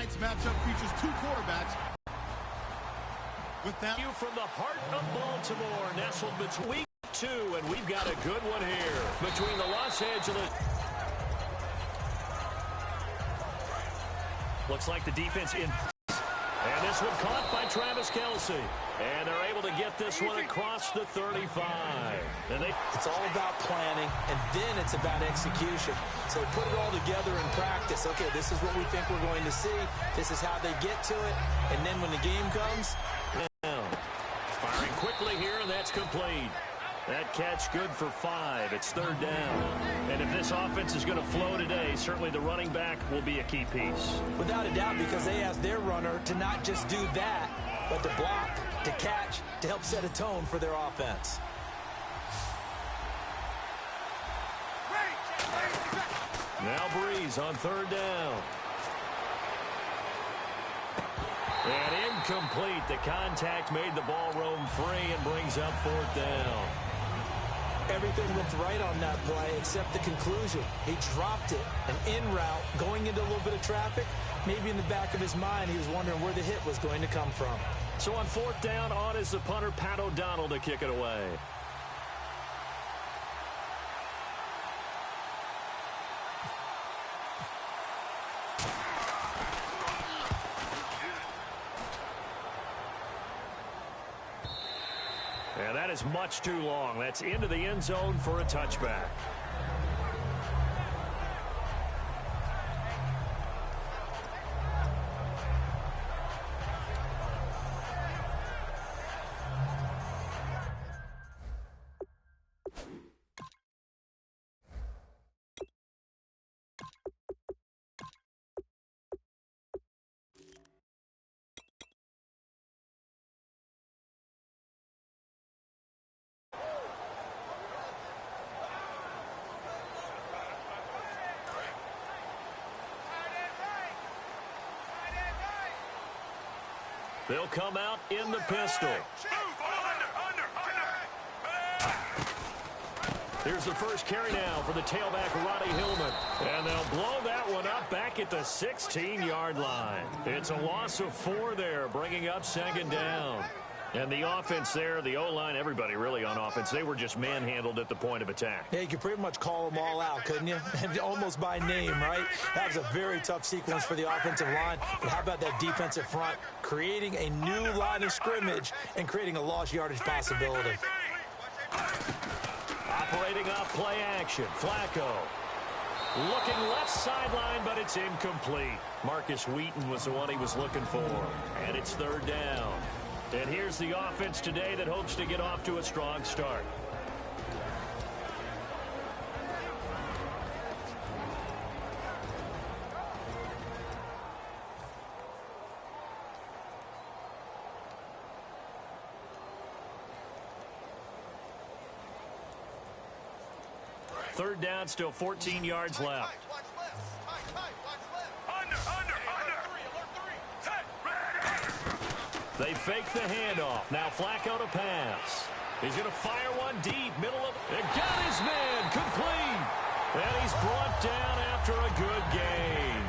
Tonight's matchup features two quarterbacks. With that, you from the heart of Baltimore, nestled between week 2, and we've got a good one here between the Los Angeles. Looks like the defense in. And this one caught by Travis Kelce. And they're able to get this one across the 35. And it's all about planning, and then it's about execution. So put it all together in practice. Okay, this is what we think we're going to see. This is how they get to it. And then when the game comes. Now, firing quickly here, and that's complete. That catch good for 5. It's 3rd down. And if this offense is going to flow today, certainly the running back will be a key piece. Without a doubt, because they asked their runner to not just do that, but to block, to catch, to help set a tone for their offense. Now Breeze on 3rd down. And incomplete. The contact made the ball roam free and brings up 4th down. Everything looked right on that play except the conclusion. He dropped it, an in route, going into a little bit of traffic. Maybe in the back of his mind, he was wondering where the hit was going to come from. So on 4th down, on is the punter, Pat O'Donnell, to kick it away. And that is much too long. That's into the end zone for a touchback. They'll come out in the pistol. Here's the first carry now for the tailback, Roddy Hillman. And they'll blow that one up back at the 16-yard line. It's a loss of 4 there, bringing up 2nd down. And the offense there, the O-line, everybody really on offense, they were just manhandled at the point of attack. Yeah, you could pretty much call them all out, couldn't you? Almost by name, right? That was a very tough sequence for the offensive line. But how about that defensive front? Creating a new line of scrimmage and creating a lost yardage possibility. Operating off play action, Flacco. Looking left sideline, but it's incomplete. Marcus Wheaton was the one he was looking for. And it's 3rd down. And here's the offense today that hopes to get off to a strong start. Third down, still 14 yards left. They fake the handoff. Now Flacco to pass. He's going to fire one deep. Middle of it. Got his man. Complete. And he's brought down after a good gain.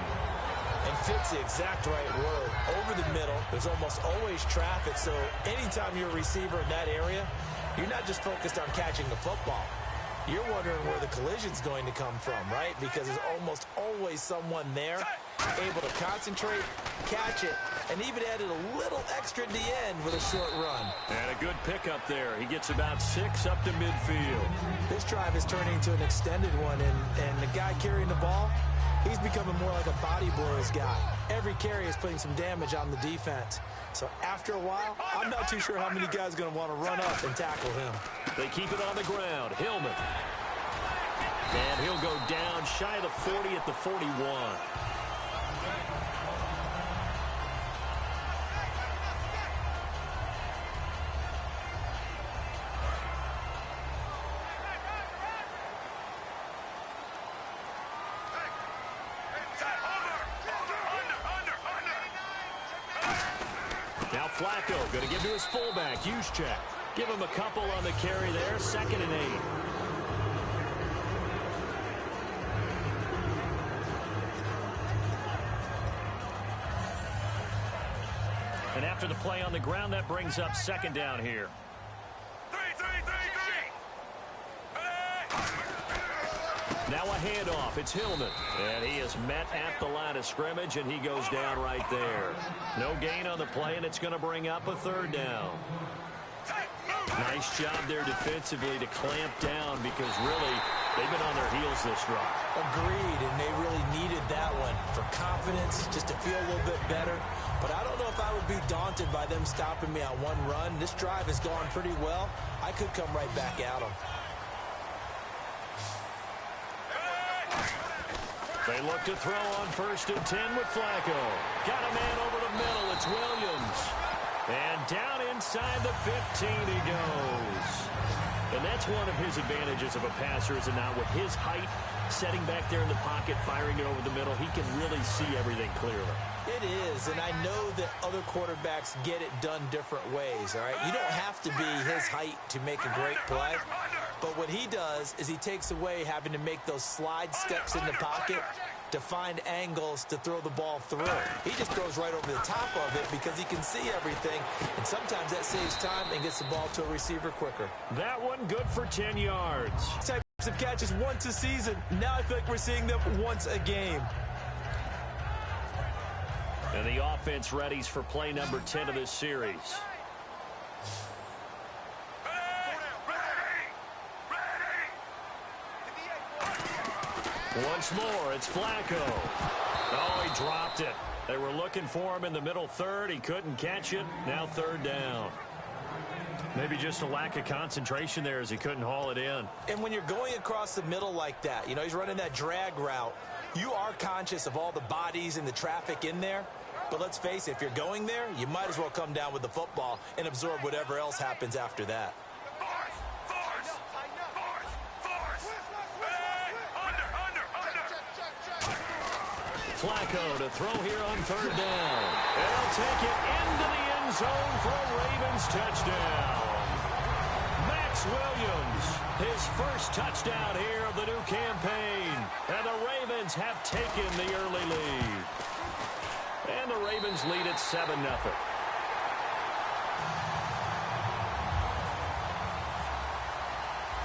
And fits the exact right word. Over the middle. There's almost always traffic. So anytime you're a receiver in that area, you're not just focused on catching the football. You're wondering where the collision's going to come from, right? Because there's almost always someone there able to concentrate, catch it, and even added a little extra at the end with a short run. And a good pickup there. He gets about 6 up to midfield. This drive is turning into an extended one, and the guy carrying the ball, he's becoming more like a body blows guy. Every carry is putting some damage on the defense. So after a while, I'm not too sure how many guys are going to want to run up and tackle him. They keep it on the ground. Hillman. And he'll go down shy of the 40 at the 41. Now Flacco going to give to his fullback, Juszczyk. Give him a couple on the carry there, 2nd and 8. And after the play on the ground, that brings up second down here. Now a handoff. It's Hillman. And he is met at the line of scrimmage, and he goes down right there. No gain on the play, and it's going to bring up a third down. Nice job there defensively to clamp down because really they've been on their heels this drive. Agreed, and they really needed that one for confidence, just to feel a little bit better. But I don't know if I would be daunted by them stopping me on one run. This drive has gone pretty well. I could come right back at them. They look to throw on 1st and 10 with Flacco. Got a man over the middle. It's Williams. And down inside the 15 he goes. And that's one of his advantages of a passer, is it not? With his height, setting back there in the pocket, firing it over the middle, he can really see everything clearly. It is, and I know that other quarterbacks get it done different ways, all right? You don't have to be his height to make a great play. But what he does is he takes away having to make those slide steps in the pocket to find angles to throw the ball through. He just throws right over the top of it because he can see everything, and sometimes that saves time and gets the ball to a receiver quicker. That one good for 10 yards. Types of catches once a season. Now I feel like we're seeing them once a game. And the offense readies for play number 10 of this series. Once more, it's Flacco. Oh, he dropped it. They were looking for him in the middle third. He couldn't catch it. Now third down. Maybe just a lack of concentration there as he couldn't haul it in. And when you're going across the middle like that, you know, he's running that drag route, you are conscious of all the bodies and the traffic in there. But let's face it, if you're going there, you might as well come down with the football and absorb whatever else happens after that. Flacco to throw here on third down. They'll take it into the end zone for a Ravens touchdown. Max Williams, his first touchdown here of the new campaign. And the Ravens have taken the early lead. And the Ravens lead at 7-0.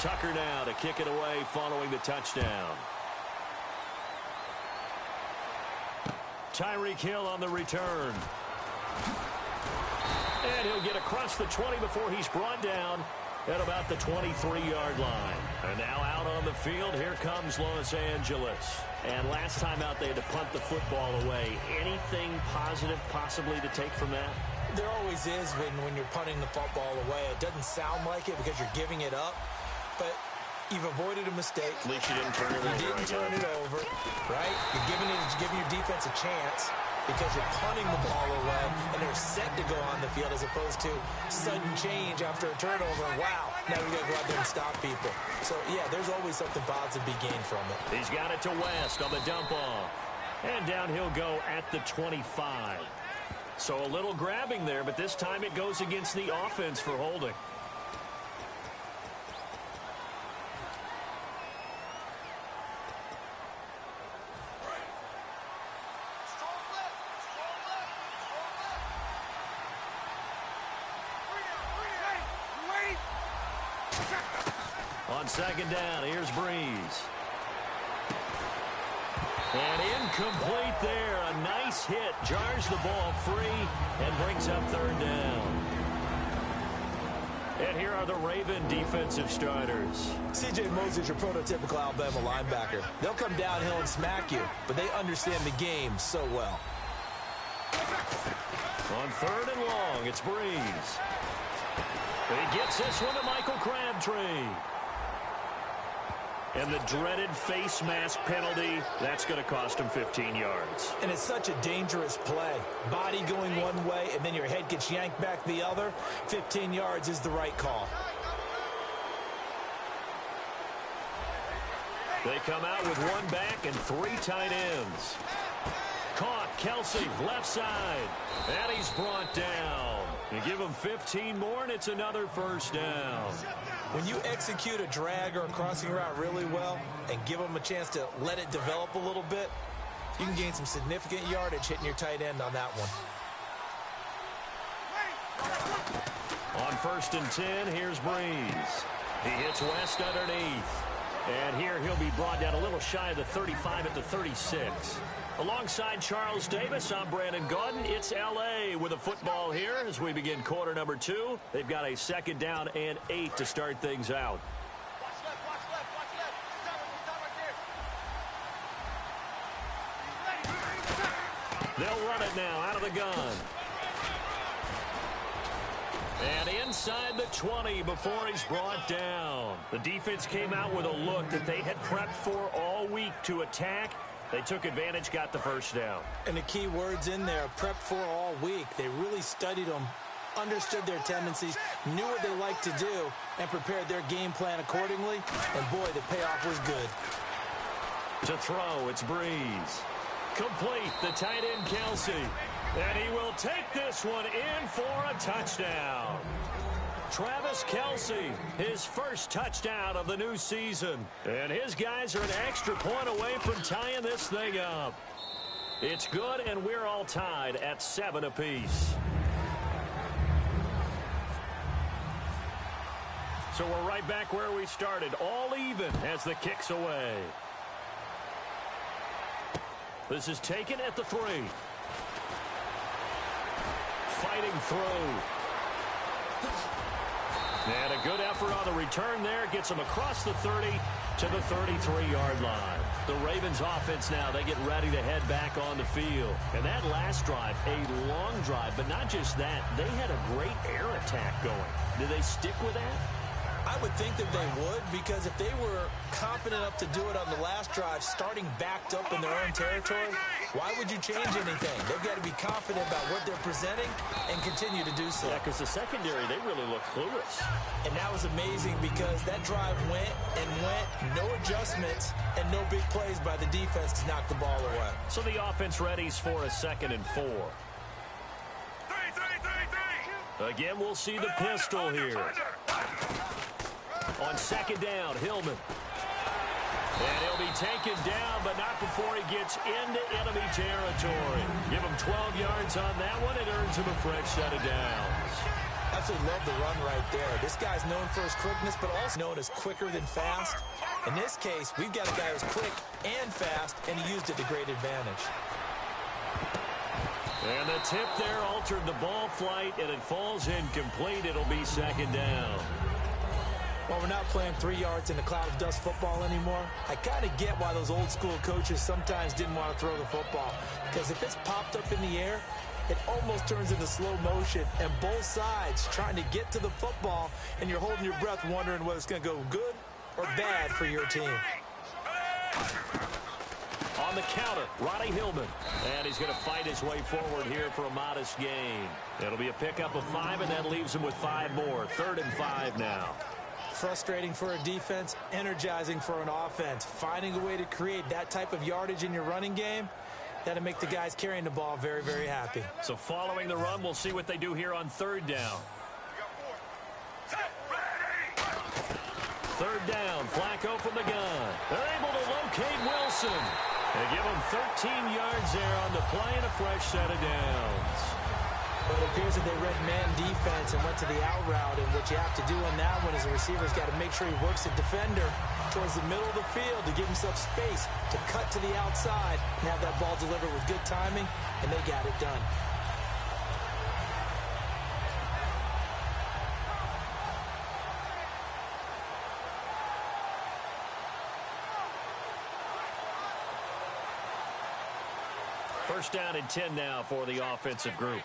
Tucker now to kick it away following the touchdown. Tyreek Hill on the return. And he'll get across the 20 before he's brought down at about the 23-yard line. And now out on the field, here comes Los Angeles. And last time out, they had to punt the football away. Anything positive possibly to take from that? There always is when you're punting the football away. It doesn't sound like it because you're giving it up, but you've avoided a mistake. At least you didn't turn it over. You didn't turn it over, right? You're giving your defense a chance because you're punting the ball away, and they're set to go on the field as opposed to sudden change after a turnover. Wow, now we got to go out there and stop people. So, yeah, there's always something positive to be gained from it. He's got it to West on the dump off. And down he'll go at the 25. So a little grabbing there, but this time it goes against the offense for holding. On second down, here's Breeze. And incomplete there. A nice hit. Jars the ball free and brings up third down. And here are the Raven defensive starters. C.J. Moses, your prototypical Alabama linebacker. They'll come downhill and smack you, but they understand the game so well. On third and long, it's Breeze. He gets this one to Michael Crabtree. And the dreaded face mask penalty, that's going to cost him 15 yards. And it's such a dangerous play. Body going one way, and then your head gets yanked back the other. 15 yards is the right call. They come out with one back and three tight ends. Caught, Kelsey, left side. And he's brought down. You give him 15 more, and it's another first down. When you execute a drag or a crossing route really well and give them a chance to let it develop a little bit, you can gain some significant yardage hitting your tight end on that one. 1st and 10. Here's Breeze. He hits West underneath. And here he'll be brought down a little shy of the 35 at the 36. Alongside Charles Davis, I'm Brandon Gaudin. It's L.A. with a football here as we begin quarter number 2. They've got a 2nd down and 8 to start things out. They'll run it now out of the gun. And inside the 20 before he's brought down. The defense came out with a look that they had prepped for all week to attack. They took advantage, got the 1st down. And the key words in there, prepped for all week. They really studied them, understood their tendencies, knew what they liked to do, and prepared their game plan accordingly. And boy, the payoff was good. To throw, it's Breeze. Complete, the tight end Kelsey. And he will take this one in for a touchdown. Travis Kelsey, his 1st touchdown of the new season. And his guys are an extra point away from tying this thing up. It's good, and we're all tied at 7 apiece. So we're right back where we started, all even as the kick's away. This is taken at the 3. Fighting through. And a good effort on the return there. Gets him across the 30 to the 33-yard line. The Ravens offense now, they get ready to head back on the field. And that last drive, a long drive, but not just that. They had a great air attack going. Did they stick with that? I would think that they would, because if they were confident enough to do it on the last drive, starting backed up in their own territory, why would you change anything? They've got to be confident about what they're presenting and continue to do so. Yeah, because the secondary, they really look clueless. And that was amazing because that drive went and went, no adjustments, and no big plays by the defense to knock the ball away. So the offense readies for a 2nd and 4. Again, we'll see the pistol here. On 2nd down, Hillman. And he'll be taken down, but not before he gets into enemy territory. Give him 12 yards on that one. It earns him a fresh set of downs. Absolutely love the run right there. This guy's known for his quickness, but also known as quicker than fast. In this case, we've got a guy who's quick and fast, and he used it to great advantage. And the tip there altered the ball flight, and it falls incomplete. It'll be 2nd down. Well, we're not playing 3 yards in a cloud of dust football anymore. I kind of get why those old school coaches sometimes didn't want to throw the football. Because if it's popped up in the air, it almost turns into slow motion. And both sides trying to get to the football, and you're holding your breath wondering whether it's going to go good or bad for your team. On the counter, Roddy Hillman. And he's going to fight his way forward here for a modest gain. It'll be a pickup of 5, and that leaves him with 5 more. 3rd and 5 now. Frustrating for a defense, energizing for an offense. Finding a way to create that type of yardage in your running game, that'll make the guys carrying the ball very, very happy. So following the run, we'll see what they do here on 3rd down. 3rd down, Flacco from the gun. They're able to locate Wilson. They give him 13 yards there on the play and a fresh set of downs. But it appears that they read man defense and went to the out route, and what you have to do on that one is the receiver's got to make sure he works the defender towards the middle of the field to give himself space to cut to the outside and have that ball delivered with good timing, and they got it done. First down and 10 now for the offensive group.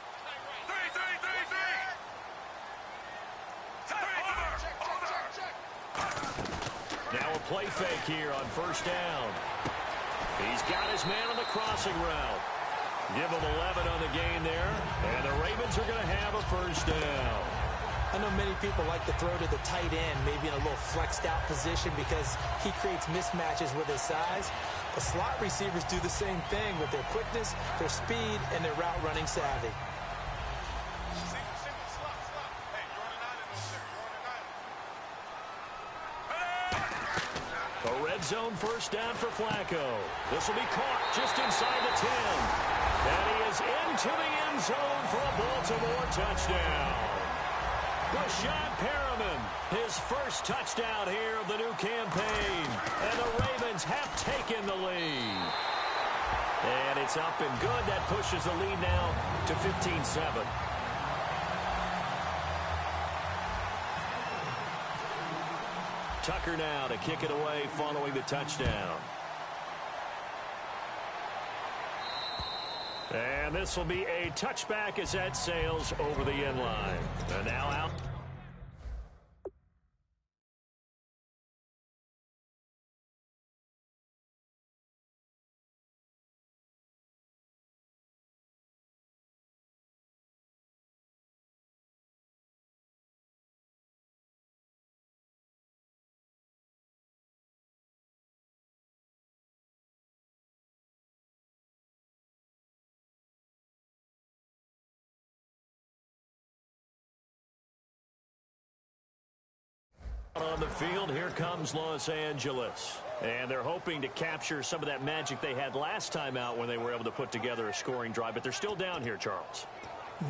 Now a play fake here on 1st down. He's got his man on the crossing route. Give him 11 on the gain there. And the Ravens are going to have a 1st down. I know many people like to throw to the tight end, maybe in a little flexed out position because he creates mismatches with his size. The slot receivers do the same thing with their quickness, their speed, and their route running savvy. A red zone 1st down for Flacco. This will be caught just inside the 10. And he is into the end zone for a Baltimore touchdown. Rashad Perriman, his first touchdown here of the new campaign. And the Ravens have taken the lead. And it's up and good. That pushes the lead now to 15-7. Tucker now to kick it away following the touchdown. And this will be a touchback as that sails over the end line. And now out. On the field, here comes Los Angeles. And they're hoping to capture some of that magic they had last time out when they were able to put together a scoring drive. But they're still down here, Charles.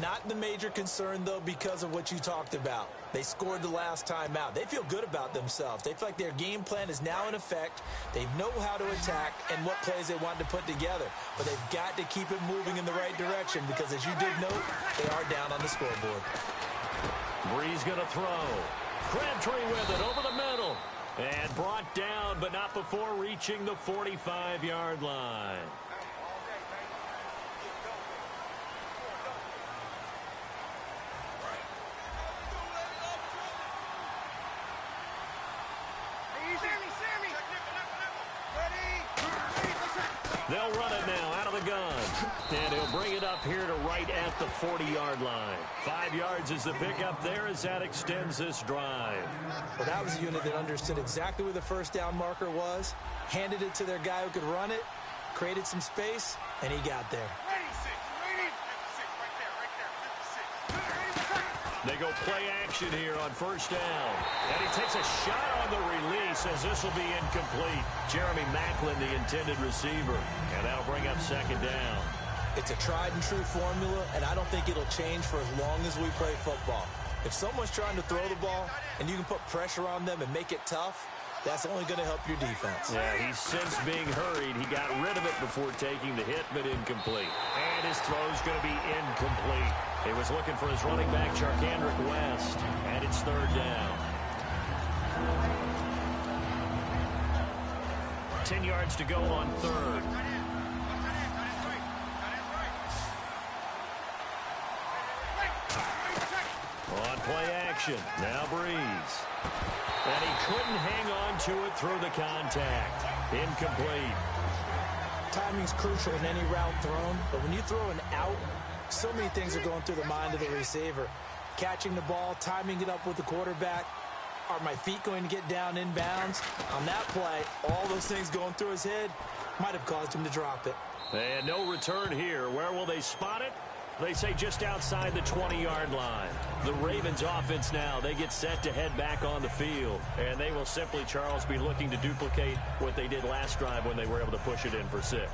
Not the major concern, though, because of what you talked about. They scored the last time out. They feel good about themselves. They feel like their game plan is now in effect. They know how to attack and what plays they want to put together. But they've got to keep it moving in the right direction because, as you did note, they are down on the scoreboard. Bree's going to throw. Crabtree with it over the middle. And brought down, but not before reaching the 45-yard line. They'll run it now out of the gun. And he'll bring it up here to right at the 40-yard line. 5 yards is the pickup there as that extends this drive. Well, that was a unit that understood exactly where the first down marker was, handed it to their guy who could run it, created some space, and he got there. They go play action here on first down. And he takes a shot on the release as this will be incomplete. Jeremy Maclin, the intended receiver. And that'll bring up second down. It's a tried-and-true formula, and I don't think it'll change for as long as we play football. If someone's trying to throw the ball and you can put pressure on them and make it tough, that's only going to help your defense. Yeah, he's since being hurried. He got rid of it before taking the hit, but incomplete. And his throw's going to be incomplete. He was looking for his running back, Charkandrick West, and it's third down. 10 yards to go on third. On play action, now Breeze. And he couldn't hang on to it through the contact. Incomplete. Timing's crucial in any route thrown, but when you throw an out, so many things are going through the mind of the receiver. Catching the ball, timing it up with the quarterback. Are my feet going to get down inbounds? On that play, all those things going through his head might have caused him to drop it. And no return here. Where will they spot it? They say just outside the 20-yard line. The Ravens offense now, they get set to head back on the field. And they will simply, Charles, be looking to duplicate what they did last drive when they were able to push it in for 6.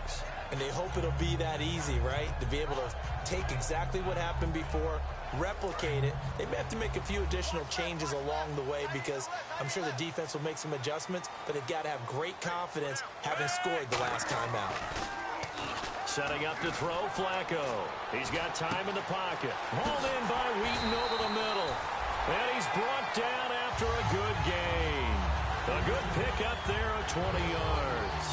And they hope it'll be that easy, right? To be able to take exactly what happened before, replicate it. They may have to make a few additional changes along the way because I'm sure the defense will make some adjustments, but they've got to have great confidence having scored the last time out. Setting up to throw, Flacco. He's got time in the pocket. Hauled in by Wheaton over the middle. And he's brought down after a good gain. A good pick up there at 20 yards.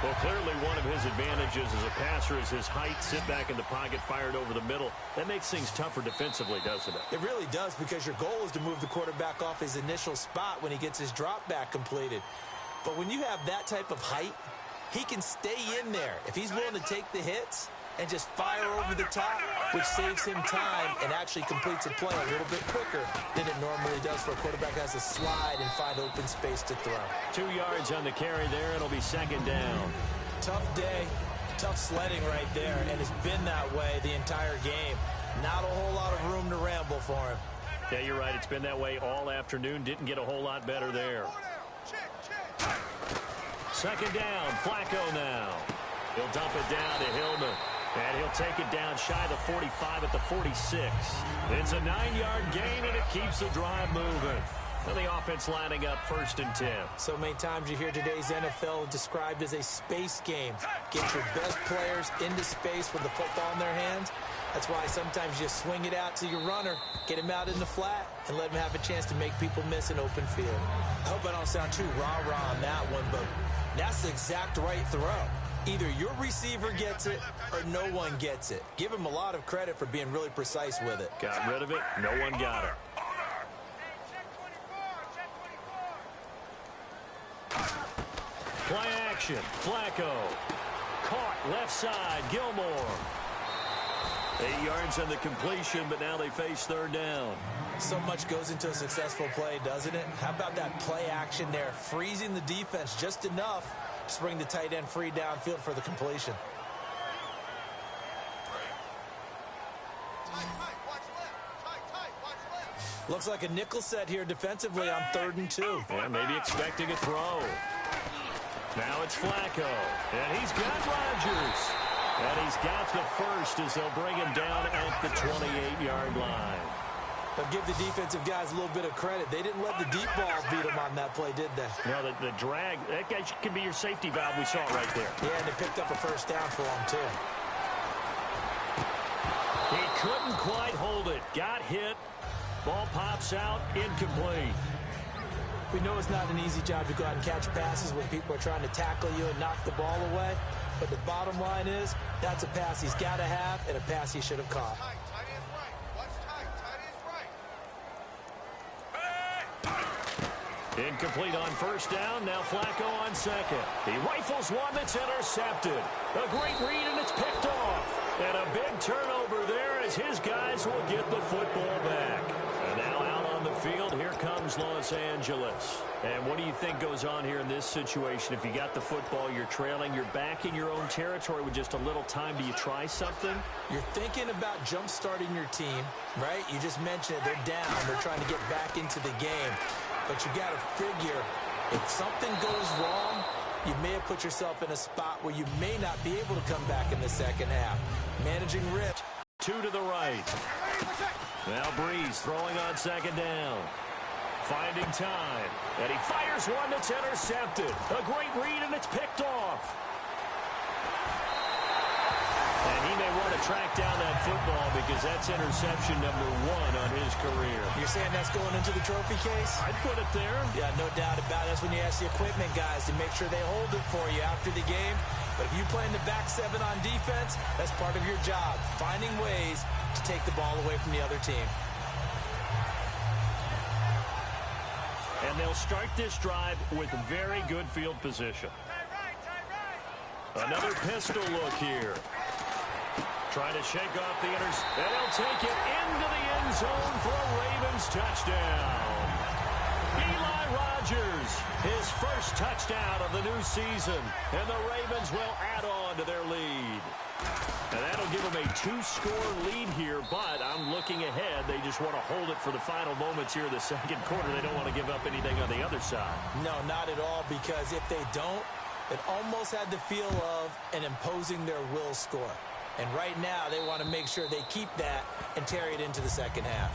Well, clearly one of his advantages as a passer is his height. Sit back in the pocket, fired over the middle. That makes things tougher defensively, doesn't it? It really does, because your goal is to move the quarterback off his initial spot when he gets his drop back completed. But when you have that type of height, he can stay in there if he's willing to take the hits and just fire over the top, which saves him time and actually completes a play a little bit quicker than it normally does for a quarterback that has to slide and find open space to throw. 2 yards on the carry there. It'll be second down. Tough day, tough sledding right there, and it's been that way the entire game. Not a whole lot of room to ramble for him. Yeah, you're right. It's been that way all afternoon. Didn't get a whole lot better there. Second down, Flacco now. He'll dump it down to Hillman. And he'll take it down shy of the 45 at the 46. It's a 9-yard gain, and it keeps the drive moving. And the offense lining up 1st and 10. So many times you hear today's NFL described as a space game. Get your best players into space with the football in their hands. That's why sometimes you swing it out to your runner, get him out in the flat, and let him have a chance to make people miss an open field. I hope I don't sound too rah-rah on that one, but that's the exact right throw. Either your receiver gets it or no one gets it. Give him a lot of credit for being really precise with it. Got rid of it. No one got it. Play action. Flacco. Caught left side. Gilmore. 8 yards on the completion, but now they face 3rd down. So much goes into a successful play, doesn't it? How about that play action there? Freezing the defense just enough to bring the tight end free downfield for the completion. Looks like a nickel set here defensively on 3rd and 2. And maybe expecting a throw. Now it's Flacco. And he's got Rodgers. And he's got the first as they'll bring him down at the 28-yard line. But give the defensive guys a little bit of credit. They didn't let the deep ball beat them on that play, did they? No, the drag, that guy could be your safety valve. We saw it right there. Yeah, and they picked up a 1st down for him, too. He couldn't quite hold it. Got hit. Ball pops out. Incomplete. We know it's not an easy job to go out and catch passes when people are trying to tackle you and knock the ball away. But the bottom line is, that's a pass he's got to have and a pass he should have caught. Incomplete on 1st down. Now Flacco on 2nd. He rifles one that's intercepted. A great read, and it's picked off. And a big turnover there as his guys will get the football back. And now out on the field, here comes Los Angeles. And what do you think goes on here in this situation? If you got the football, you're trailing, you're back in your own territory with just a little time. Do you try something? You're thinking about jump-starting your team, right? You just mentioned it. They're down. They're trying to get back into the game. But you got to figure, if something goes wrong, you may have put yourself in a spot where you may not be able to come back in the 2nd half. Managing risk. 2 to the right. Now Breeze throwing on 2nd down. Finding time. And he fires one that's intercepted. A great read, and it's picked off. And he may want to track down that football because that's interception number 1 on his career. You're saying that's going into the trophy case? I'd put it there. Yeah, no doubt about it. That's when you ask the equipment guys to make sure they hold it for you after the game. But if you play in the back 7 on defense, that's part of your job, finding ways to take the ball away from the other team. And they'll start this drive with very good field position. Another pistol look here. Trying to shake off the and he'll take it into the end zone for a Ravens touchdown. Eli Rodgers, his first touchdown of the new season, and the Ravens will add on to their lead. And that'll give them a 2-score lead here, but I'm looking ahead. They just want to hold it for the final moments here in the 2nd quarter. They don't want to give up anything on the other side. No, not at all, because if they don't, it almost had the feel of an imposing their will score. And right now, they want to make sure they keep that and carry it into the 2nd half.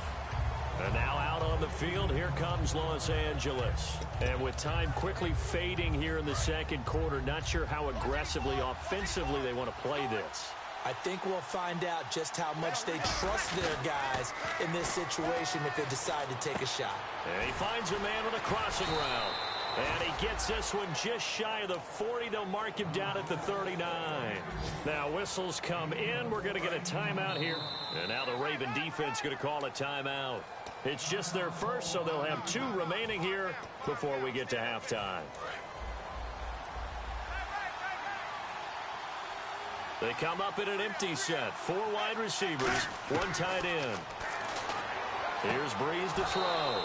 And now out on the field, here comes Los Angeles. And with time quickly fading here in the 2nd quarter, not sure how aggressively, offensively they want to play this. I think we'll find out just how much they trust their guys in this situation if they decide to take a shot. And he finds a man with a crossing route. And he gets this one just shy of the 40. They'll mark him down at the 39. Now whistles come in. We're going to get a timeout here. And now the Raven defense going to call a timeout. It's just their first, so they'll have 2 remaining here before we get to halftime. They come up in an empty set. 4 wide receivers, 1 tight end. Here's Breeze to throw.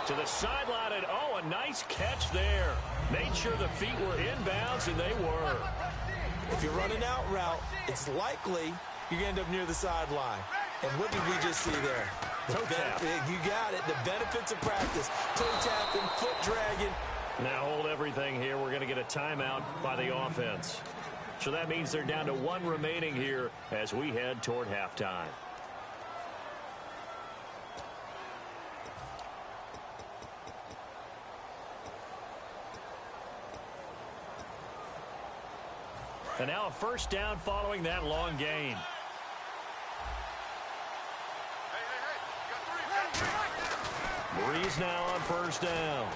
To the sideline, and oh, a nice catch there. Made sure the feet were inbounds, and they were. If you run an out route, it's likely you're going to end up near the sideline. And what did we just see there? Toe tap. You got it. The benefits of practice. Toe tapping, foot dragging. Now hold everything here. We're going to get a timeout by the offense. So that means they're down to 1 remaining here as we head toward halftime. And now a first down following that long gain. Breeze now on first down.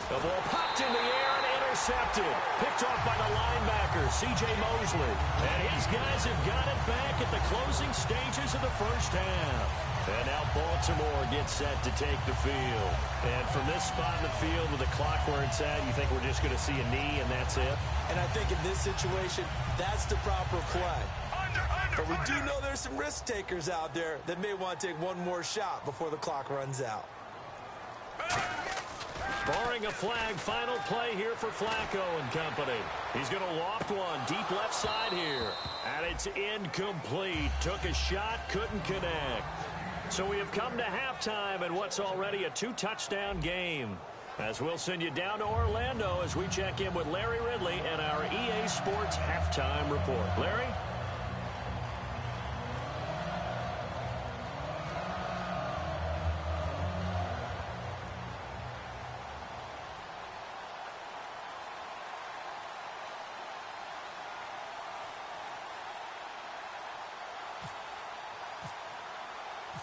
The ball popped in the air and intercepted. Picked off by the linebacker, C.J. Mosley. And his guys have got it back at the closing stages of the first half. And now Baltimore gets set to take the field. And from this spot in the field with the clock where it's at, you think we're just going to see a knee and that's it? And I think in this situation, that's the proper play. But we do know there's some risk takers out there that may want to take one more shot before the clock runs out. Barring a flag, final play here for Flacco and company. He's going to loft one deep left side here. And it's incomplete. Took a shot, couldn't connect. So we have come to halftime in what's already a 2-touchdown game. As we'll send you down to Orlando as we check in with Larry Ridley and our EA Sports Halftime Report. Larry?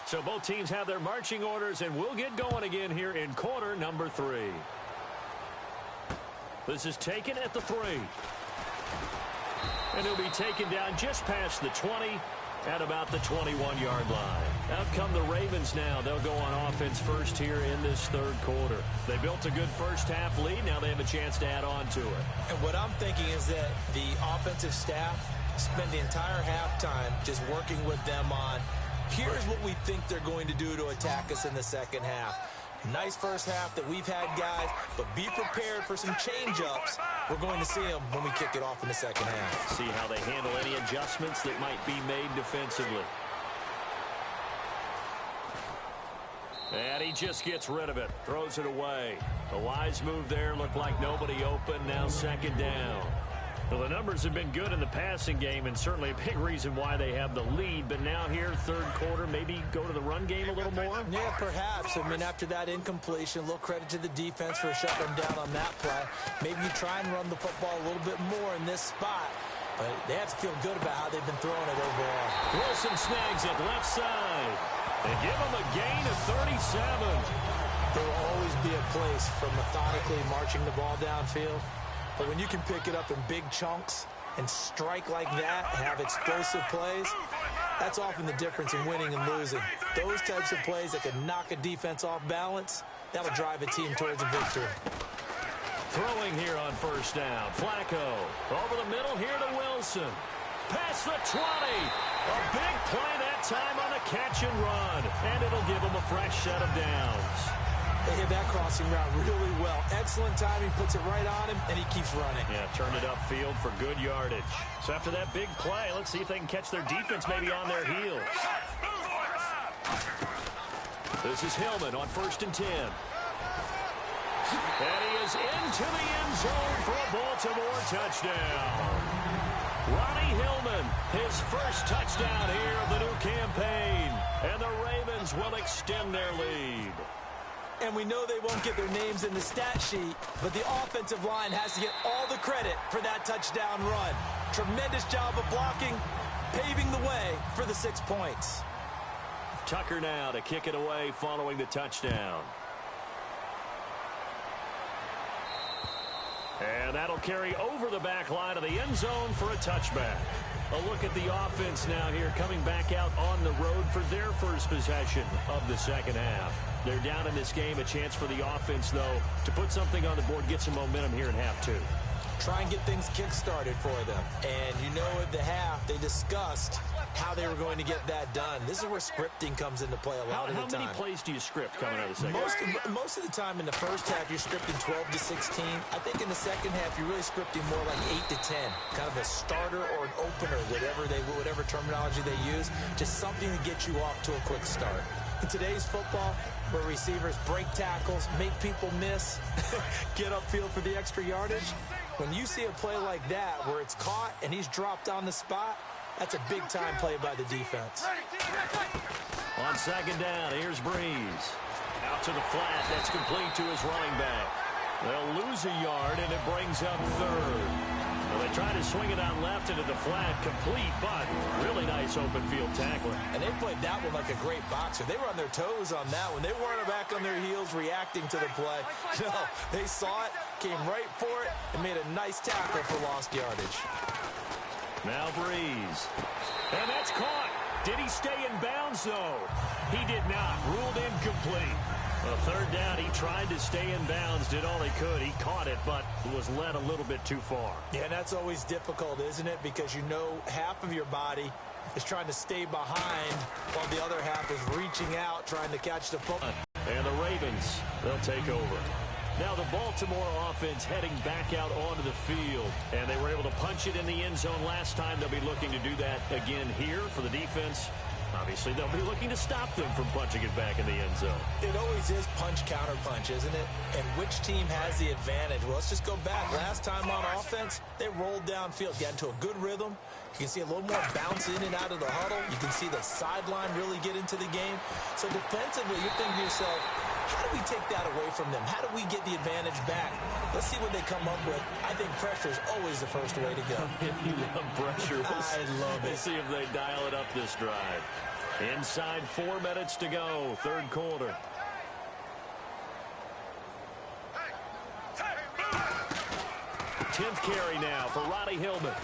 So both teams have their marching orders, and we'll get going again here in quarter number 3. This is taken at the 3. And it'll be taken down just past the 20 at about the 21-yard line. Out come the Ravens now. They'll go on offense first here in this third quarter. They built a good first half lead. Now they have a chance to add on to it. And what I'm thinking is that the offensive staff spent the entire halftime just working with them on here's what we think they're going to do to attack us in the second half. Nice first half that we've had, guys, but be prepared for some change-ups. We're going to see them when we kick it off in the second half. See how they handle any adjustments that might be made defensively. And he just gets rid of it, throws it away. A wise move there, looked like nobody open, now second down. Well, the numbers have been good in the passing game, and certainly a big reason why they have the lead. But now here, third quarter, maybe go to the run game a little more? Yeah, perhaps. I mean, after that incompletion, a little credit to the defense for shutting them down on that play. Maybe you try and run the football a little bit more in this spot. But they have to feel good about how they've been throwing it overall. Wilson snags it left side. They give him a gain of 37. There will always be a place for methodically marching the ball downfield. But when you can pick it up in big chunks and strike like that and have explosive plays, that's often the difference in winning and losing. Those types of plays that can knock a defense off balance, that'll drive a team towards a victory. Throwing here on first down. Flacco over the middle here to Wilson. Past the 20. A big play that time on the catch and run. And it'll give him a fresh set of downs. They hit that crossing route really well. Excellent timing, puts it right on him, and he keeps running. Yeah, turned it upfield for good yardage. So after that big play, let's see if they can catch their defense maybe on their heels. This is Hillman on 1st and 10. And he is into the end zone for a Baltimore touchdown. Ronnie Hillman, his first touchdown here of the new campaign. And the Ravens will extend their lead. And we know they won't get their names in the stat sheet, but the offensive line has to get all the credit for that touchdown run. Tremendous job of blocking, paving the way for the 6 points. Tucker now to kick it away following the touchdown. And that'll carry over the back line of the end zone for a touchback. A look at the offense now here coming back out on the road for their first possession of the second half. They're down in this game. A chance for the offense, though, to put something on the board, get some momentum here in half 2. Try and get things kick-started for them. And you know at the half, they discussed how they were going to get that done. This is where scripting comes into play a lot of the time. How many plays do you script coming out of the second half? Most of the time in the first half, you're scripting 12 to 16. I think in the second half, you're really scripting more like 8 to 10. Kind of a starter or an opener, whatever terminology they use. Just something to get you off to a quick start. In today's football, where receivers break tackles, make people miss, get upfield for the extra yardage, when you see a play like that where it's caught and he's dropped on the spot, that's a big-time play by the defense. On second down, here's Breeze. Out to the flat. That's complete to his running back. They'll lose a yard, and it brings up third. Well, they try to swing it on left into the flat, complete, but really nice open field tackling. And they played that one like a great boxer. They were on their toes on that one. They weren't back on their heels reacting to the play. No, they saw it, came right for it, and made a nice tackle for lost yardage. Now Breeze. And that's caught. Did he stay in bounds, though? He did not. Ruled incomplete. A third down, he tried to stay in bounds, did all he could. He caught it, but was led a little bit too far. Yeah, and that's always difficult, isn't it? Because you know half of your body is trying to stay behind while the other half is reaching out, trying to catch the football. And the Ravens, they'll take over. Now the Baltimore offense heading back out onto the field. And they were able to punch it in the end zone last time. They'll be looking to do that again here for the defense. Obviously, they'll be looking to stop them from punching it back in the end zone. It always is punch-counter-punch, isn't it? And which team has the advantage? Well, let's just go back. Last time on offense, they rolled downfield, got into a good rhythm. You can see a little more bounce in and out of the huddle. You can see the sideline really get into the game. So defensively, you're thinking to yourself, how do we take that away from them? How do we get the advantage back? Let's see what they come up with. I think pressure is always the first way to go. You love pressure. I love it. We'll see if they dial it up this drive. Inside 4 minutes to go, third quarter. Tenth carry now for Roddy Hillman.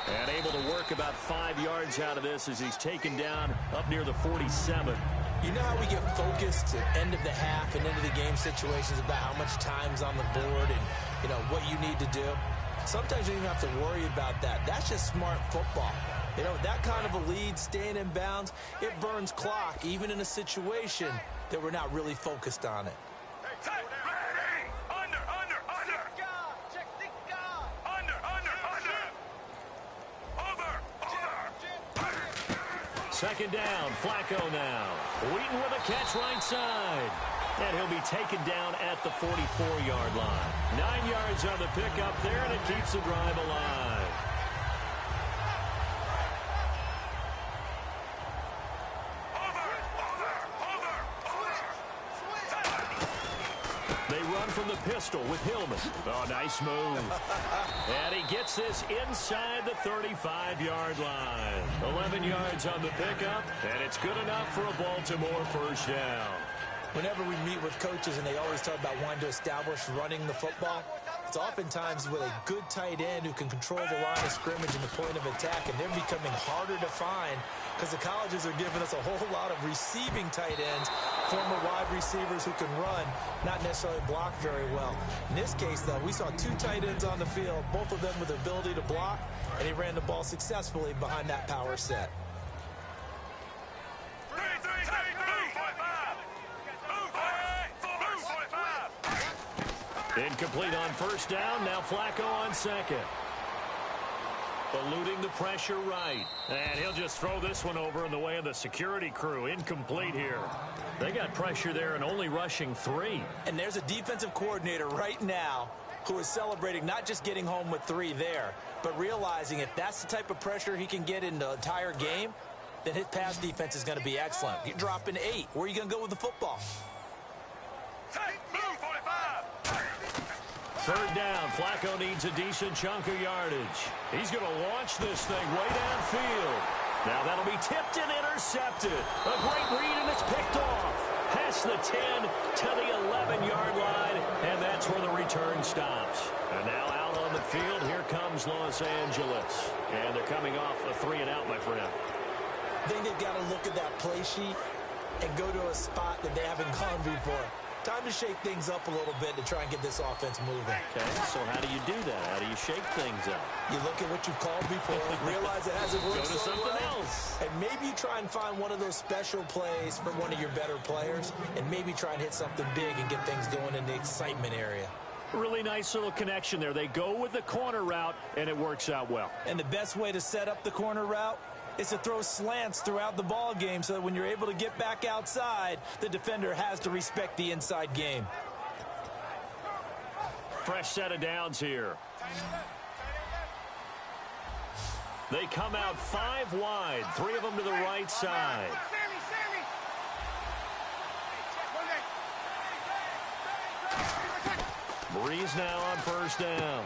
And able to work about 5 yards out of this as he's taken down up near the 47. You know how we get focused at end of the half and into the game situations about how much time's on the board and, you know, what you need to do? Sometimes you don't even have to worry about that. That's just smart football. You know, that kind of a lead, staying in bounds, it burns clock, even in a situation that we're not really focused on it. Second down, Flacco now. Wheaton with a catch right side. And he'll be taken down at the 44-yard line. 9 yards on the pickup there, and it keeps the drive alive. They run from the pistol with Hillman. Oh, nice move. And he gets this inside the 35-yard line. 11 yards on the pickup, and it's good enough for a Baltimore first down. Whenever we meet with coaches and they always talk about wanting to establish running the football, it's oftentimes with a good tight end who can control the line of scrimmage and the point of attack, and they're becoming harder to find because the colleges are giving us a whole lot of receiving tight ends, former wide receivers who can run, not necessarily block very well. In this case, though, we saw 2 tight ends on the field, both of them with the ability to block, and he ran the ball successfully behind that power set. Incomplete on first down. Now Flacco on second. Eluding the pressure right. And he'll just throw this one over in the way of the security crew. Incomplete here. They got pressure there and only rushing 3. And there's a defensive coordinator right now who is celebrating not just getting home with 3 there, but realizing if that's the type of pressure he can get in the entire game, then his pass defense is going to be excellent. You're dropping 8. Where are you going to go with the football? Third down, Flacco needs a decent chunk of yardage. He's going to launch this thing way downfield. Now that'll be tipped and intercepted. A great read, and it's picked off. Past the 10 to the 11-yard line, and that's where the return stops. And now out on the field, here comes Los Angeles. And they're coming off a 3-and-out, my friend. I think they've got to look at that play sheet and go to a spot that they haven't gone before. Time to shake things up a little bit to try and get this offense moving. Okay, so how do you do that? How do you shake things up? You look at what you've called before, realize it hasn't worked so so something well, else. and maybe you try and find one of those special plays for one of your better players, and maybe try and hit something big and get things going in the excitement area. Really nice little connection there. They go with the corner route, and it works out well. And the best way to set up the corner route is to throw slants throughout the ball game so that when you're able to get back outside, the defender has to respect the inside game. Fresh set of downs here. They come out 5 wide, 3 of them to the right side. Breeze now on first down.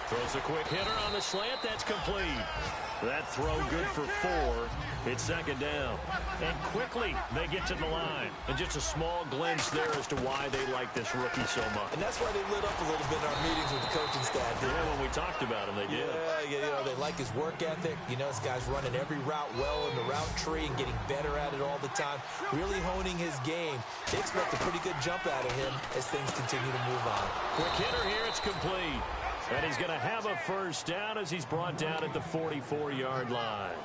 Throws a quick hitter on the slant. That's complete. That throw good for 4. It's second down. And quickly they get to the line. And just a small glimpse there as to why they like this rookie so much. And that's why they lit up a little bit in our meetings with the coaching staff. Yeah, when we talked about him, they did. Yeah, they like his work ethic. You know, this guy's running every route well in the route tree and getting better at it all the time. Really honing his game. They expect a pretty good jump out of him as things continue to move on. Quick hitter here. It's complete. And he's going to have a first down as he's brought down at the 44-yard line.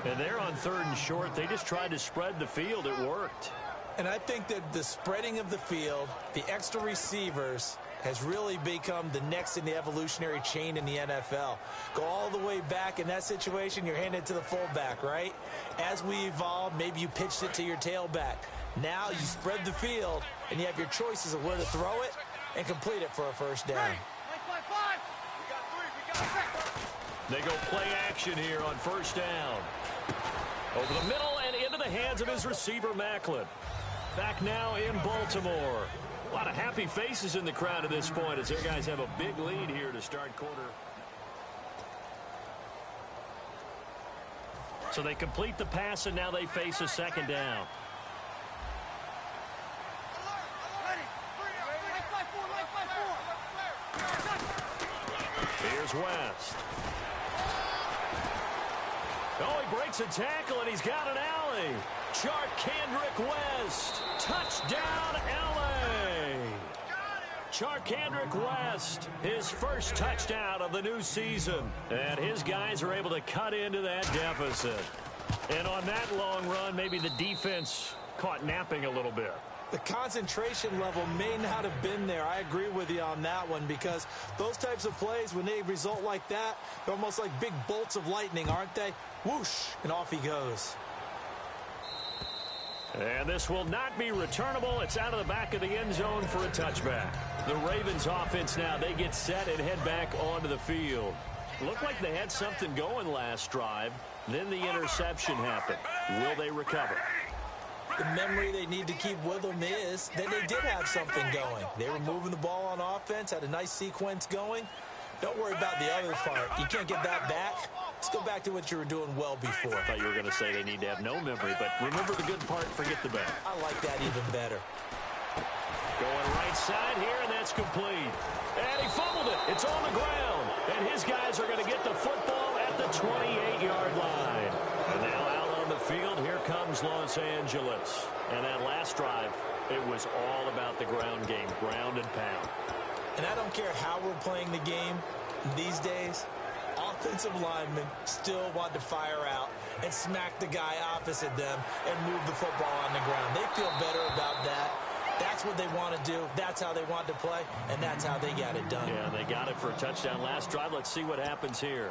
And they're on 3rd and short. They just tried to spread the field. It worked. And I think that the spreading of the field, the extra receivers, has really become the next in the evolutionary chain in the NFL. Go all the way back in that situation, you're handed to the fullback, right? As we evolve, maybe you pitched it to your tailback. Now you spread the field, and you have your choices of where to throw it and complete it for a first down. They go play action here on first down. Over the middle and into the hands of his receiver, Macklin. Back now in Baltimore. A lot of happy faces in the crowd at this point as their guys have a big lead here to start quarter. So they complete the pass, and now they face a second down. Here's West. Oh, he breaks a tackle, and he's got an alley. Charkandrick West. Touchdown, L.A. Charkandrick West, his first touchdown of the new season. And his guys are able to cut into that deficit. And on that long run, maybe the defense caught napping a little bit. The concentration level may not have been there. I agree with you on that one because those types of plays, when they result like that, they're almost like big bolts of lightning, aren't they? Whoosh, and off he goes. And this will not be returnable. It's out of the back of the end zone for a touchback. The Ravens offense now, they get set and head back onto the field. Looked like they had something going last drive. Then the interception happened. Will they recover? The memory they need to keep with them is that they did have something going. They were moving the ball on offense, had a nice sequence going. Don't worry about the other part. You can't get that back. Let's go back to what you were doing well before. I thought you were going to say they need to have no memory, but remember the good part, forget the bad. I like that even better. Going right side here, and that's complete. And he fumbled it. It's on the ground. And his guys are going to get the football at the 28-yard line. And now out on the field, here comes Los Angeles. And that last drive, it was all about the ground game, ground and pound. And I don't care how we're playing the game these days, offensive linemen still want to fire out and smack the guy opposite them and move the football on the ground. They feel better about that. That's what they want to do. That's how they want to play, and that's how they got it done. Yeah, they got it for a touchdown last drive. Let's see what happens here.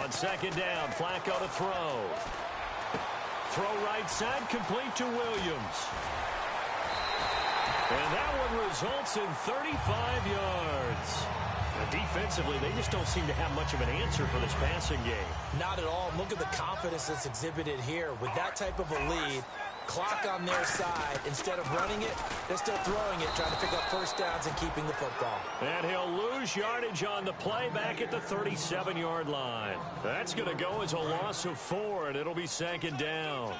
On second down, Flacco to throw. Throw right side, complete to Williams. And that one results in 35 yards. Defensively, they just don't seem to have much of an answer for this passing game. Not at all. Look at the confidence that's exhibited here. With that type of a lead, clock on their side, instead of running it, they're still throwing it, trying to pick up first downs and keeping the football. And he'll lose yardage on the play back at the 37-yard line. That's going to go as a loss of 4, and it'll be second down.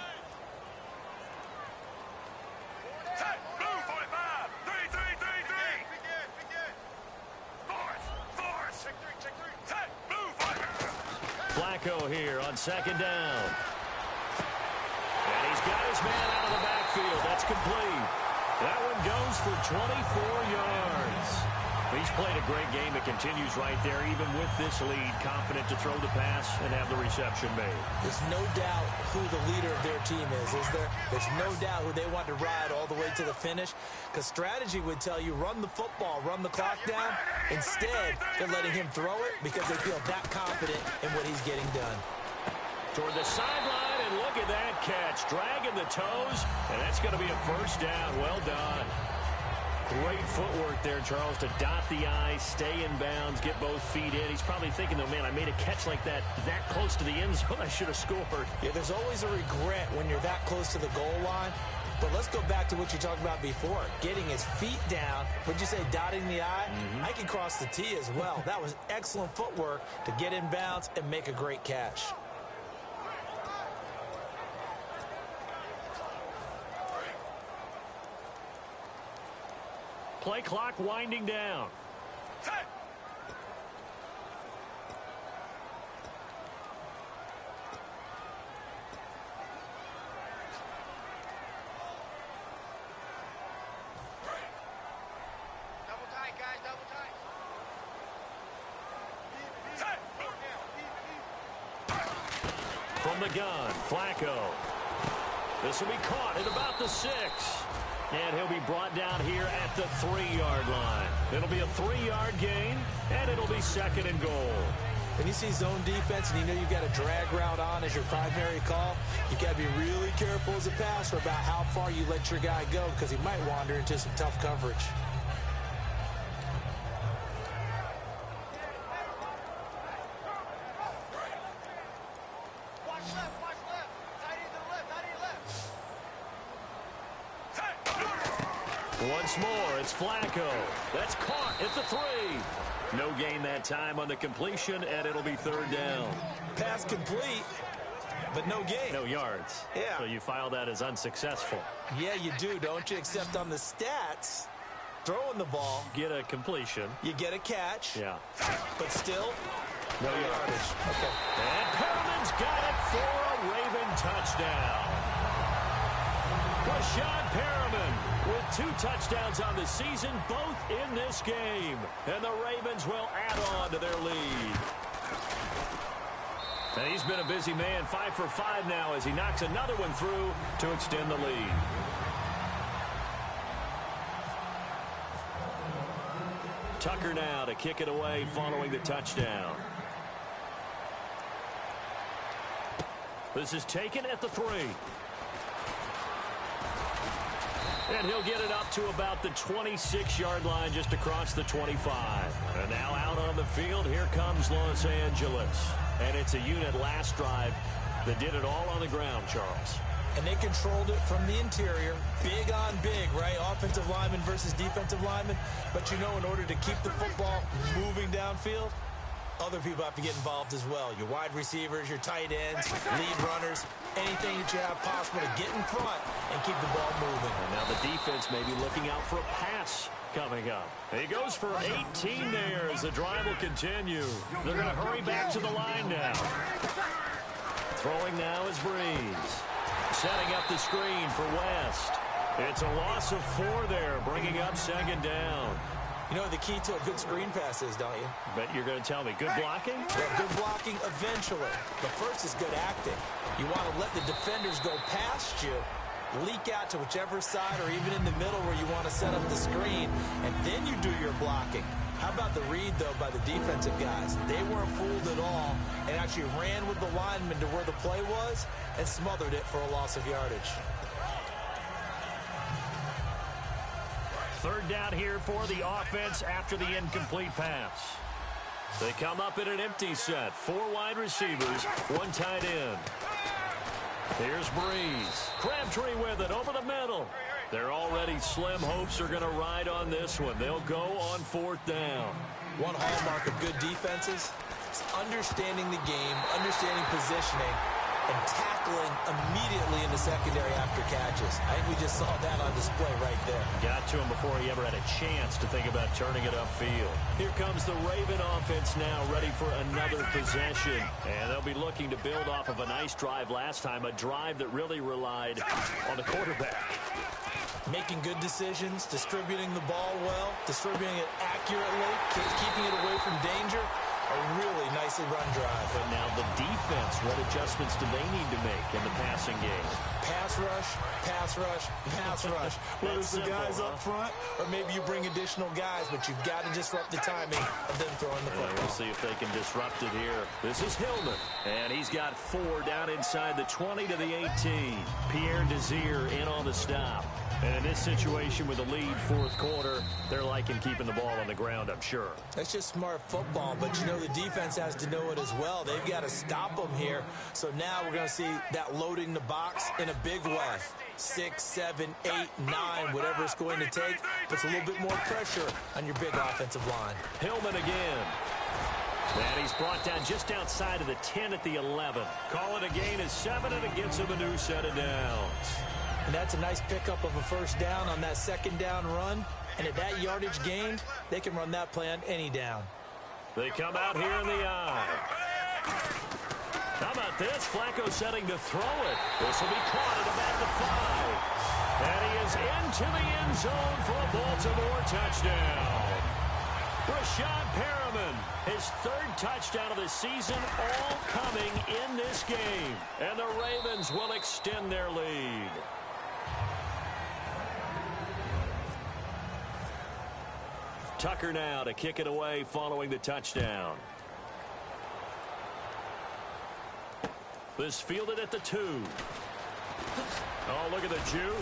Flacco here on second down. And he's got his man out of the backfield. That's complete. That one goes for 24 yards. He's played a great game. It continues right there, even with this lead, confident to throw the pass and have the reception made. There's no doubt who the leader of their team is there? There's no doubt who they want to ride all the way to the finish, because strategy would tell you run the football, run the clock down. Instead, they're letting him throw it because they feel that confident in what he's getting done. Toward the sideline, and look at that catch. Dragging the toes, and that's going to be a first down. Well done. Great footwork there, Charles, to dot the I, stay in bounds, get both feet in. He's probably thinking, though, man, I made a catch like that close to the end zone. I should have scored. Yeah, there's always a regret when you're that close to the goal line. But let's go back to what you talked about before, getting his feet down. Would you say dotting the I? I can cross the T as well. That was excellent footwork to get in bounds and make a great catch. Play clock winding down. Double tight, guys, double tight. From the gun, Flacco. This will be caught at about the 6. And he'll be brought down here at the 3-yard line. It'll be a 3-yard gain, and it'll be 2nd and goal. When you see zone defense and you know you've got a drag route on as your primary call, you've got to be really careful as a passer about how far you let your guy go, because he might wander into some tough coverage. Watch left, watch left. Tight end to the left, tight end left. Once more, it's Flacco. That's caught at the 3. No gain that time on the completion, and it'll be 3rd down. Pass complete, but no gain. No yards. Yeah. So you file that as unsuccessful. Yeah, you do, don't you? Except on the stats, throwing the ball, Get a completion. you get a catch, Yeah. but still, No yardage. Okay. And Perriman's got it for a Raven touchdown. Rashad Perriman with 2 touchdowns on the season, both in this game. And the Ravens will add on to their lead. And he's been a busy man, 5 for 5 now as he knocks another one through to extend the lead. Tucker now to kick it away following the touchdown. This is taken at the 3. And he'll get it up to about the 26-yard line, just across the 25. And now out on the field, here comes Los Angeles. And it's a unit last drive that did it all on the ground, Charles. And they controlled it from the interior. Big on big, right? Offensive lineman versus defensive lineman. But you know, in order to keep the football moving downfield, other people have to get involved as well. Your wide receivers, your tight ends, lead runners, anything that you have possible to get in front and keep the ball moving. And now the defense may be looking out for a pass coming up. He goes for 18 there as the drive will continue. They're going to hurry back to the line now. Throwing now is Breeze. Setting up the screen for West. It's a loss of 4 there, bringing up 2nd down. You know what the key to a good screen pass is, don't you? Bet you're going to tell me. Good blocking? Yeah, good blocking eventually. But first is good acting. You want to let the defenders go past you, leak out to whichever side or even in the middle where you want to set up the screen, and then you do your blocking. How about the read, though, by the defensive guys? They weren't fooled at all and actually ran with the lineman to where the play was and smothered it for a loss of yardage. 3rd down here for the offense after the incomplete pass. They come up in an empty set. 4 wide receivers, 1 tight end. Here's Breeze. Crabtree with it over the middle. They're already slim hopes are going to ride on this one. They'll go on 4th down. One hallmark of good defenses is understanding the game, understanding positioning, and tackling immediately in the secondary after catches. I think we just saw that on display right there. Got to him before he ever had a chance to think about turning it upfield. Here comes the Raven offense now, ready for another possession. And they'll be looking to build off of a nice drive last time, a drive that really relied on the quarterback. Making good decisions, distributing the ball well, distributing it accurately, keeping it away from danger. A really nicely run drive. But now the defense, what adjustments do they need to make in the passing game? Pass rush, pass rush, pass rush. Whether it's the guys up front or maybe you bring additional guys, but you've got to disrupt the timing of them throwing the football. We'll see if they can disrupt it here. This is Hillman, and he's got 4 down inside the 20 to the 18. Pierre Desir in on the stop. And in this situation with the lead fourth quarter, they're liking keeping the ball on the ground, I'm sure. That's just smart football, but you know the defense has to know it as well. They've got to stop them here. So now we're going to see that loading the box in a big way. 6, 7, 8, 9, whatever it's going to take, puts a little bit more pressure on your big offensive line. Hillman again. And he's brought down just outside of the 10 at the 11. Call it a gain of 7, and it gets him a new set of downs. And that's a nice pickup of a first down on that second down run. And at that yardage gained, they can run that play on any down. They come out here in the eye. How about this? Flacco setting to throw it. This will be caught at about the 5. And he is into the end zone for a Baltimore touchdown. Rashad Perriman, his 3rd touchdown of the season, all coming in this game. And the Ravens will extend their lead. Tucker now to kick it away following the touchdown. This fielded at the 2. Oh, look at the juke.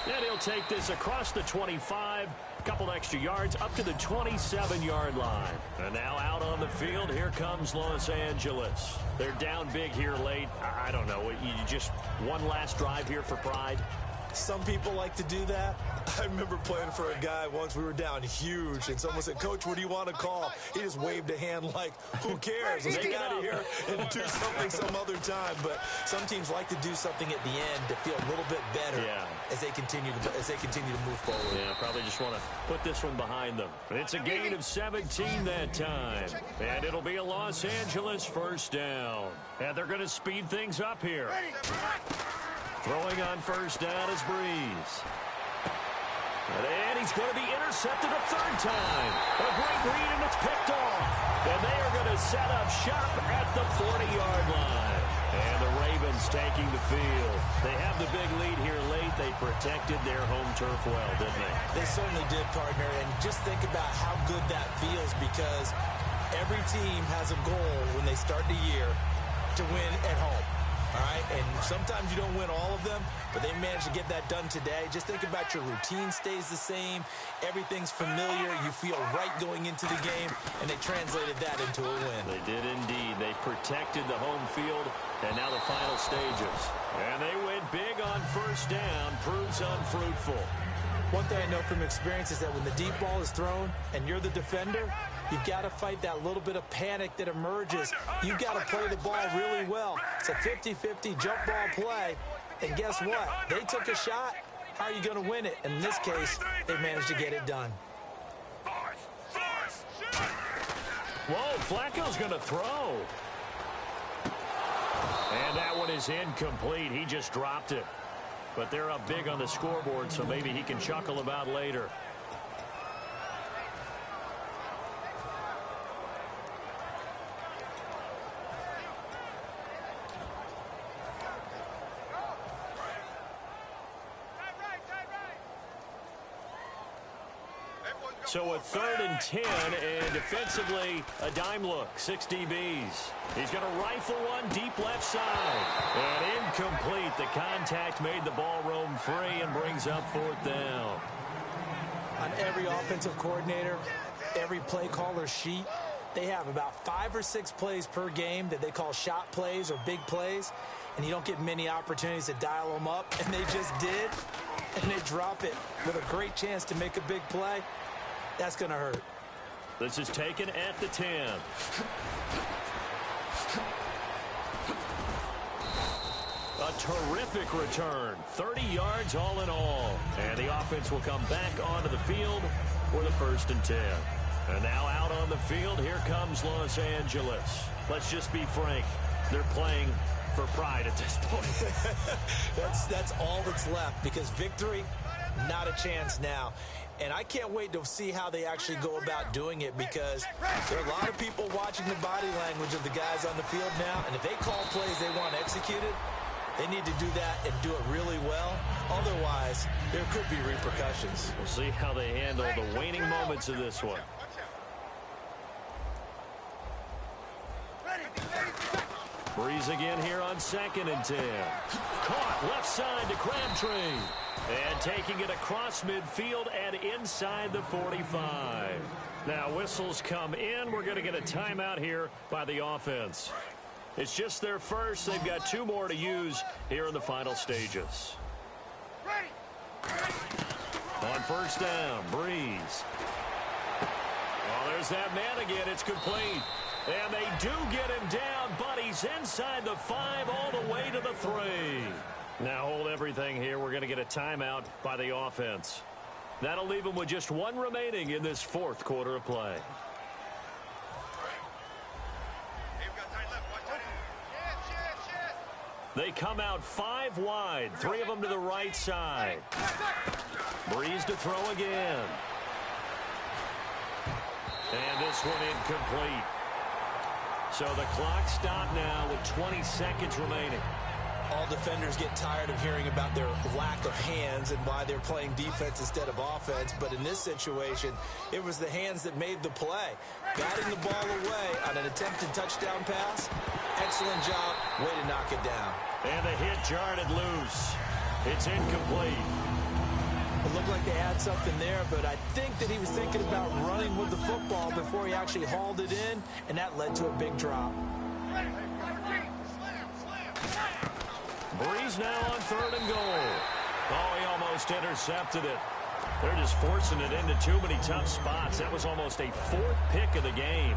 And he'll take this across the 25. Couple extra yards up to the 27-yard line. And now out on the field, here comes Los Angeles. They're down big here late. I don't know. You just one last drive here for pride? Some people like to do that. I remember playing for a guy once. We were down huge, and someone said, "Coach, what do you want to call?" He just waved a hand like, "Who cares? Let's get out of here and do something some other time." But some teams like to do something at the end to feel a little bit better as they continue to move forward. Yeah, probably just want to put this one behind them. It's a gain of 17 that time, and it'll be a Los Angeles first down. And they're going to speed things up here. Throwing on first down is Breeze. And he's going to be intercepted a 3rd time. A great read, and it's picked off. And they are going to set up shop at the 40-yard line. And the Ravens taking the field. They have the big lead here late. They protected their home turf well, didn't they? They certainly did, partner. And just think about how good that feels, because every team has a goal when they start the year to win at home. All right, and sometimes you don't win all of them, but they managed to get that done today. Just think about your routine stays the same. Everything's familiar. You feel right going into the game, and they translated that into a win. They did indeed. They protected the home field, and now the final stages. And they went big on first down. Proves unfruitful. One thing I know from experience is that when the deep ball is thrown and you're the defender, you've got to fight that little bit of panic that emerges. You've got to play the ball really well. It's a 50-50 jump ball play. And guess what? They took a shot. How are you going to win it? In this case, they managed to get it done. Whoa, Flacco's going to throw. And that one is incomplete. He just dropped it. But they're up big on the scoreboard, so maybe he can chuckle about later. So a 3rd and 10, and defensively, a dime look, 6 DBs. He's going to rifle one deep left side. And incomplete. The contact made the ball roam free and brings up 4th down. On every offensive coordinator, every play caller sheet, they have about 5 or 6 plays per game that they call shot plays or big plays, and you don't get many opportunities to dial them up, and they just did, and they drop it with a great chance to make a big play. That's going to hurt. This is taken at the 10. A terrific return. 30 yards all in all. And the offense will come back onto the field for the 1st and 10. And now out on the field, here comes Los Angeles. Let's just be frank. They're playing for pride at this point. That's all that's left, because victory Not a chance now. And I can't wait to see how they actually go about doing it, because there are a lot of people watching the body language of the guys on the field now, and if they call plays they want executed, they need to do that and do it really well. Otherwise, there could be repercussions. We'll see how they handle the waning moments of this one. Breeze again here on 2nd and 10. Caught left side to Crabtree. And taking it across midfield and inside the 45. Now whistles come in. We're going to get a timeout here by the offense. It's just their first. They've got 2 more to use here in the final stages. On 1st down, Breeze. Well, there's that man again. It's complete. And they do get him down, but he's inside the 5 all the way to the 3. Now hold everything here. We're going to get a timeout by the offense. That'll leave them with just 1 remaining in this 4th quarter of play. They come out 5 wide, 3 of them to the right side. Breeze to throw again. And this one incomplete. So the clock stopped now with 20 seconds remaining. All defenders get tired of hearing about their lack of hands and why they're playing defense instead of offense. But in this situation, it was the hands that made the play. Batting the ball away on an attempted touchdown pass. Excellent job. Way to knock it down. And the hit jarred it loose. It's incomplete. It looked like they had something there, but I think that he was thinking about running with the football before he actually hauled it in, and that led to a big drop. Breeze now on 3rd and goal. Oh, he almost intercepted it. They're just forcing it into too many tough spots. That was almost a 4th pick of the game.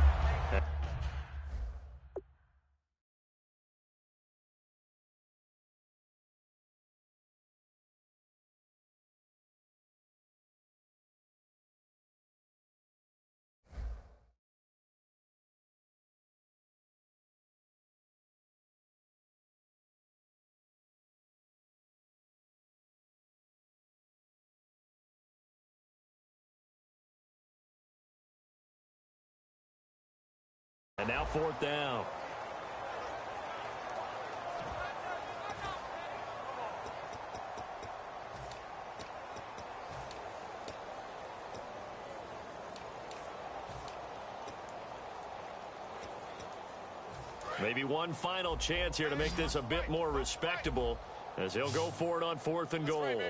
And now 4th down. Maybe one final chance here to make this a bit more respectable, as he'll go for it on 4th and goal.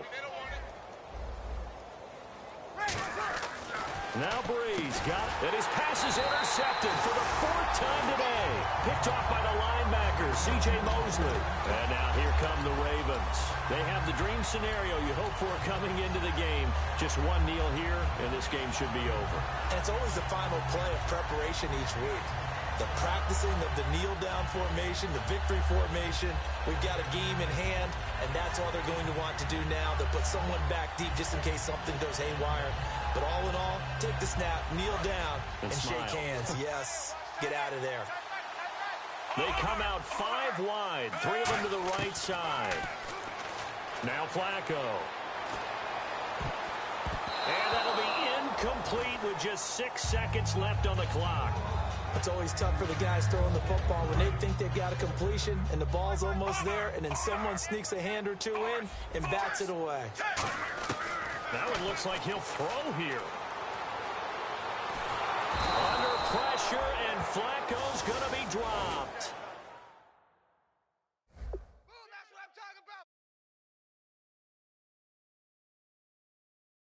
Now Breeze got it, and his pass is intercepted for the 4th time today. Picked off by the linebacker, C.J. Mosley. And now here come the Ravens. They have the dream scenario you hope for coming into the game. Just one kneel here, and this game should be over. And it's always the final play of preparation each week. The practicing of the kneel-down formation, the victory formation. We've got a game in hand, and that's all they're going to want to do now. They'll put someone back deep just in case something goes haywire. But all in all, take the snap, kneel down, and shake hands. Yes, get out of there. They come out 5 wide, 3 of them to the right side. Now Flacco. And that'll be incomplete with just 6 seconds left on the clock. It's always tough for the guys throwing the football when they think they've got a completion and the ball's almost there, and then someone sneaks a hand or 2 in and bats it away. Now it looks like he'll throw here. Under pressure, and Flacco's going to be dropped.